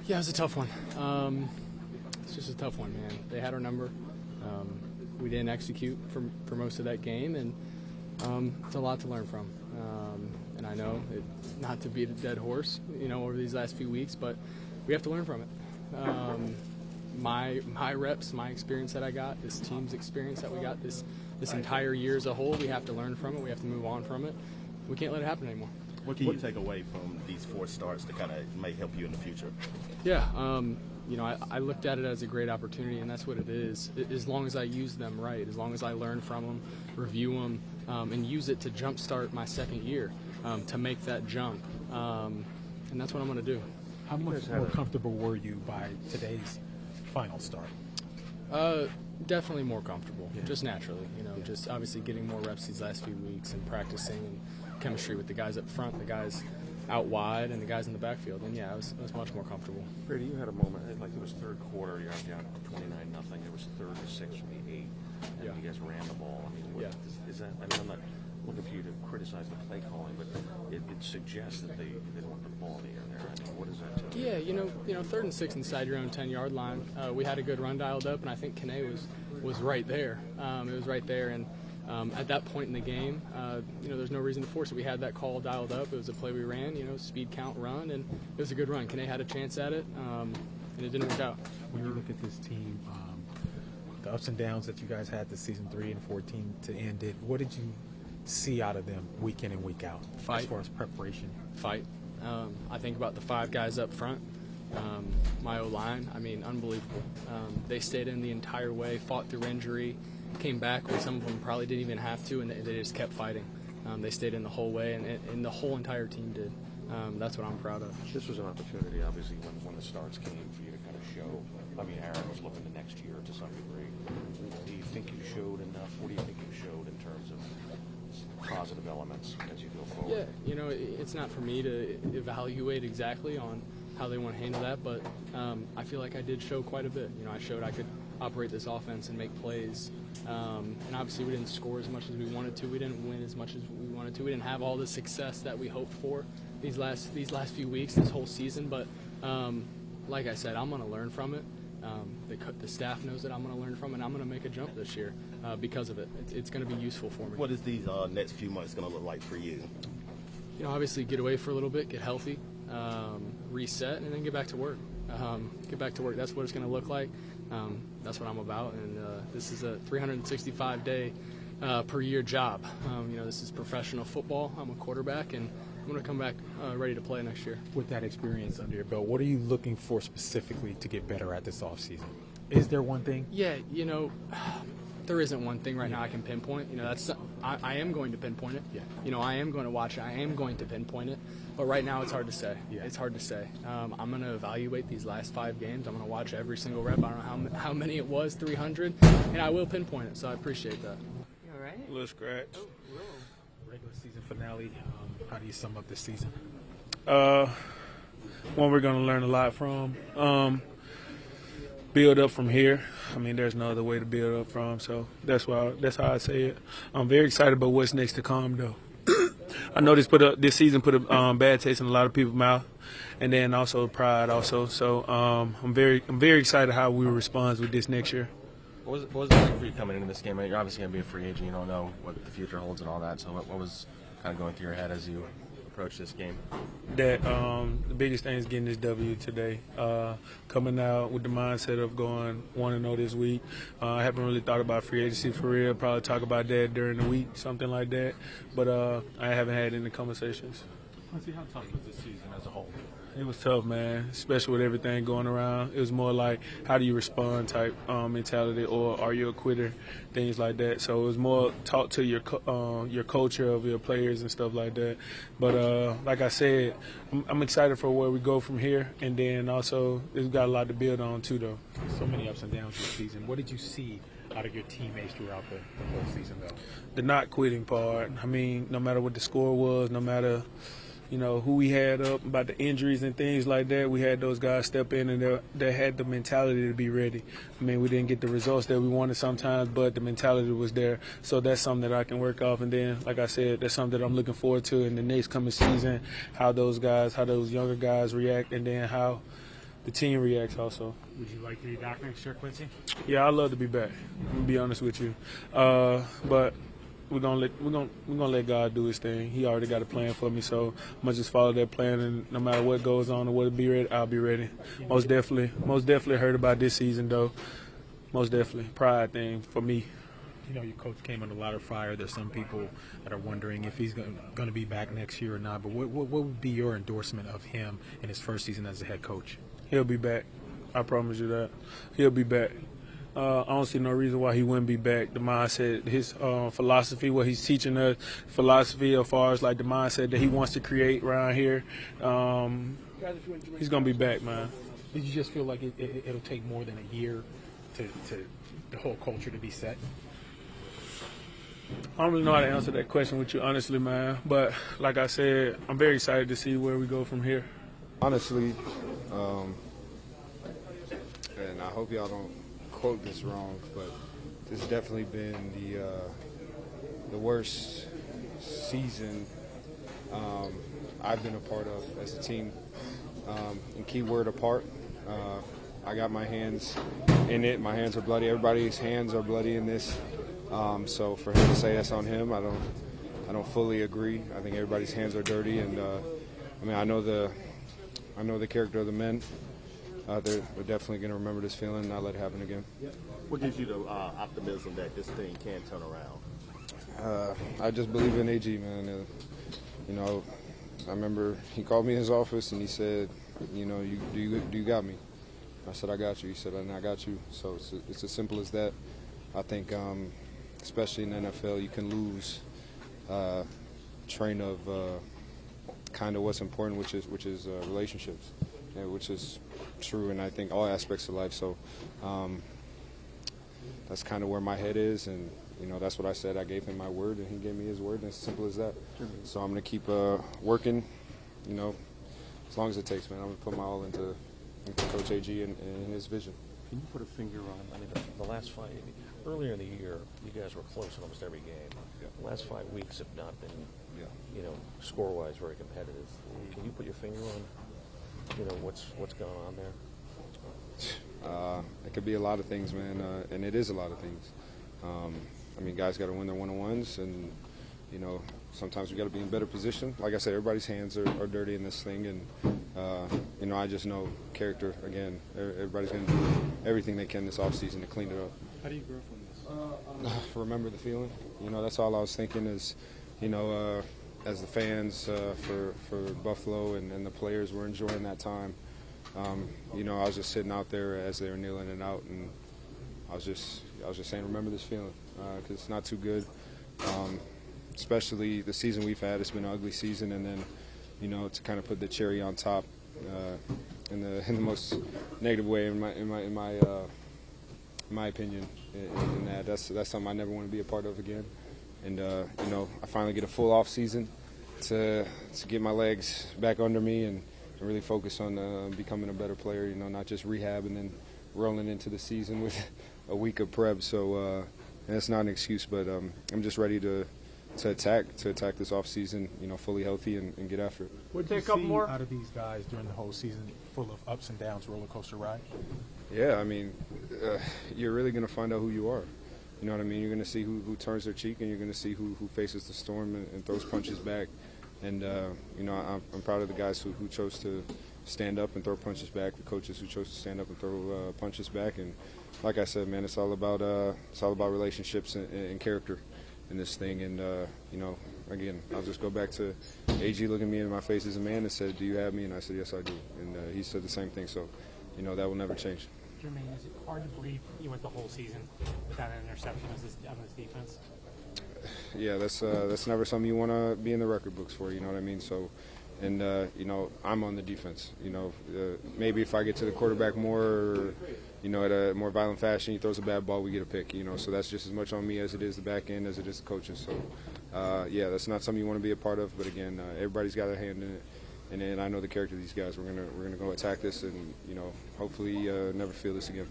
Yeah, it was a tough one. It's just a tough one, man. They had our number. We didn't execute for most of that game, and it's a lot to learn from. And I know not to beat a dead horse, over these last few weeks, but we have to learn from it. My reps, my experience that I got, this team's experience that we got this entire year as a whole, we have to learn from it. We have to move on from it. We can't let it happen anymore. What can you take away from these 4 starts that kind of may help you in the future? Yeah, I looked at it as a great opportunity, and that's what it is. As long as I use them right, as long as I learn from them, review them, and use it to jumpstart my second year, to make that jump. And that's what I'm going to do. How much more comfortable were you by today's final start? Definitely more comfortable, just naturally. Just obviously getting more reps these last few weeks and practicing and chemistry with the guys up front, the guys out wide, and the guys in the backfield. And yeah, I was much more comfortable. Brady, you had a moment, like it was third quarter, you're down 29-0. It was 3rd and 6 from the 8, and you guys ran the ball. I mean, is that? I mean, I'm not looking for you to criticize the play calling, but it suggests that they don't put the ball in the air there. I mean, what does that tell you? Yeah, 3rd and 6 inside your own 10-yard line. We had a good run dialed up, and I think Kene was right there. It was right there, and at that point in the game, there's no reason to force it. We had that call dialed up. It was a play we ran, speed count run, and it was a good run. Kene had a chance at it, and it didn't work out. When you look at this team, the ups and downs that you guys had this season 3 and 14 to end it, what did you see out of them week in and week out Fight. As far as preparation? Fight. I think about the 5 guys up front. My O-line, unbelievable. They stayed in the entire way, fought through injury, came back when some of them probably didn't even have to, and they just kept fighting. They stayed in the whole way, and the whole entire team did. That's what I'm proud of. This was an opportunity, obviously, when the starts came for you to kind of show. Aaron was looking to next year to some degree. Do you think you showed enough? What do you think you showed in terms of positive elements as you go forward? Yeah, it's not for me to evaluate exactly on how they want to handle that, but I feel like I did show quite a bit. I showed I could operate this offense and make plays, and obviously we didn't score as much as we wanted to. We didn't win as much as we wanted to. We didn't have all the success that we hoped for these last few weeks, this whole season. But like I said, I'm going to learn from it. The staff knows that I'm going to learn from it, and I'm going to make a jump this year because of it. It's going to be useful for me. What is these next few months going to look like for you? Obviously get away for a little bit, get healthy, reset, and then get back to work. Get back to work. That's what it's going to look like. That's what I'm about, and this is a 365-day per year job. This is professional football. I'm a quarterback, and I'm going to come back ready to play next year. With that experience under your belt, what are you looking for specifically to get better at this offseason? Is there one thing? Yeah, there isn't one thing right now I can pinpoint. I am going to pinpoint it. Yeah. I am going to watch it. I am going to pinpoint it. But right now it's hard to say. Yeah. It's hard to say. I'm going to evaluate these last 5 games. I'm going to watch every single rep. I don't know how many it was, 300, and I will pinpoint it. So I appreciate that. You all right? A little scratch. Oh, whoa. Regular season finale. How do you sum up this season? One we're going to learn a lot from. Build up from here. There's no other way to build up from, so that's how I say it. I'm very excited about what's next to come, though. I know this season put a bad taste in a lot of people's mouth, and then also pride also. So I'm very excited how we respond with this next year. What was it like for you coming into this game? You're obviously going to be a free agent. You don't know what the future holds and all that. So what was kind of going through your head as you approach this game? That the biggest thing is getting this W today. Coming out with the mindset of going 1-0 this week. I haven't really thought about free agency for real. Probably talk about that during the week, something like that. But I haven't had any conversations. Quincy, how tough was this season as a whole? It was tough, man, especially with everything going around. It was more like, how do you respond type mentality, or are you a quitter, things like that. So it was more talk to your culture of your players and stuff like that. But like I said, I'm excited for where we go from here, and then also we've got a lot to build on too, though. So many ups and downs this season. What did you see out of your teammates throughout the whole season, though? The not quitting part. No matter what the score was, no matter who we had up, about the injuries and things like that, we had those guys step in, and they had the mentality to be ready. We didn't get the results that we wanted sometimes, but the mentality was there. So that's something that I can work off. And then, like I said, that's something that I'm looking forward to in the next coming season, how those younger guys react, and then how the team reacts also. Would you like to be back next year, Quincy? Yeah, I'd love to be back. I'm gonna be honest with you, but we're gonna let God do His thing. He already got a plan for me, so I'm gonna just follow that plan, and no matter what goes on or what be ready, I'll be ready. Most definitely heard about this season though. Most definitely, pride thing for me. You know, your coach came under a lot of fire. There's some people that are wondering if he's going to be back next year or not. But what would be your endorsement of him in his first season as a head coach? He'll be back. I promise you that. He'll be back. I don't see no reason why he wouldn't be back. The mindset, his philosophy, what he's teaching us, philosophy as far as like the mindset that he wants to create around here, he's going to be back, man. Did you just feel like it'll take more than a year to the whole culture to be set? I don't really know how to answer that question with you, honestly, man. But like I said, I'm very excited to see where we go from here. Honestly, and I hope y'all don't quote this wrong, but this has definitely been the worst season I've been a part of as a team. And key word apart. I got my hands in it. My hands are bloody. Everybody's hands are bloody in this. So for him to say that's on him, I don't fully agree. I think everybody's hands are dirty, and I mean I know the character of the men. We're definitely going to remember this feeling and not let it happen again. What gives you the optimism that this thing can turn around? I just believe in AG, man. You know, I remember he called me in his office and he said, you know, do you got me? I said, I got you. He said, and I got you. So it's as simple as that. I think, especially in the NFL, you can lose train of kind of what's important, which is relationships, which is true in I think all aspects of life. So that's kind of where my head is, and you know that's what I said. I gave him my word, and he gave me his word, and it's as simple as that. So I'm gonna keep working, you know, as long as it takes, man. I'm gonna put my all into Coach AG and his vision. Can you put a finger on, I mean, the last five, earlier in the year, you guys were close in almost every game. Yeah. The last 5 weeks have not been, Yeah. you know, score-wise very competitive. Can you put your finger on, you know, what's going on there? It could be a lot of things, man, and it is a lot of things. I mean, guys got to win their one-on-ones, and, you know, sometimes we got to be in better position. Like I said, everybody's hands are dirty in this thing, and, you know, I just know character, again, everybody's going to do everything they can this offseason to clean it up. How do you grow from this? Remember the feeling. You know, that's all I was thinking is, you know, as the fans for Buffalo and the players were enjoying that time, you know, I was just sitting out there as they were kneeling it out, and I was just saying, remember this feeling, because it's not too good. Especially the season we've had, it's been an ugly season, and then, you know, to kind of put the cherry on top in the most negative way, in my opinion, in that's something I never want to be a part of again. And you know, I finally get a full off season to get my legs back under me and really focus on becoming a better player. You know, not just rehab and then rolling into the season with a week of prep. So that's not an excuse, but I'm just ready to attack this off season, you know, fully healthy and get after it. What did you see out of these guys during the whole season, full of ups and downs, roller coaster ride? Yeah, I mean, you're really going to find out who you are. You know what I mean? You're going to see who turns their cheek, and you're going to see who faces the storm and throws punches back. And, you know, I'm proud of the guys who chose to stand up and throw punches back, the coaches who chose to stand up and throw punches back. And like I said, man, it's all about relationships and character in this thing. And, you know, again, I'll just go back to AG looking me in my face as a man and said, do you have me? And I said, yes, I do. And he said the same thing. So, you know, that will never change. Jermaine, is it hard to believe you went the whole season without an interception on this defense? Yeah, that's never something you want to be in the record books for. You know what I mean? So, and you know, I'm on the defense. You know, maybe if I get to the quarterback more, or, you know, at a more violent fashion, he throws a bad ball, we get a pick. You know, so that's just as much on me as it is the back end, as it is the coaches. So, yeah, that's not something you want to be a part of. But again, everybody's got a hand in it. And then I know the character of these guys. We're gonna go attack this, and you know, hopefully never feel this again.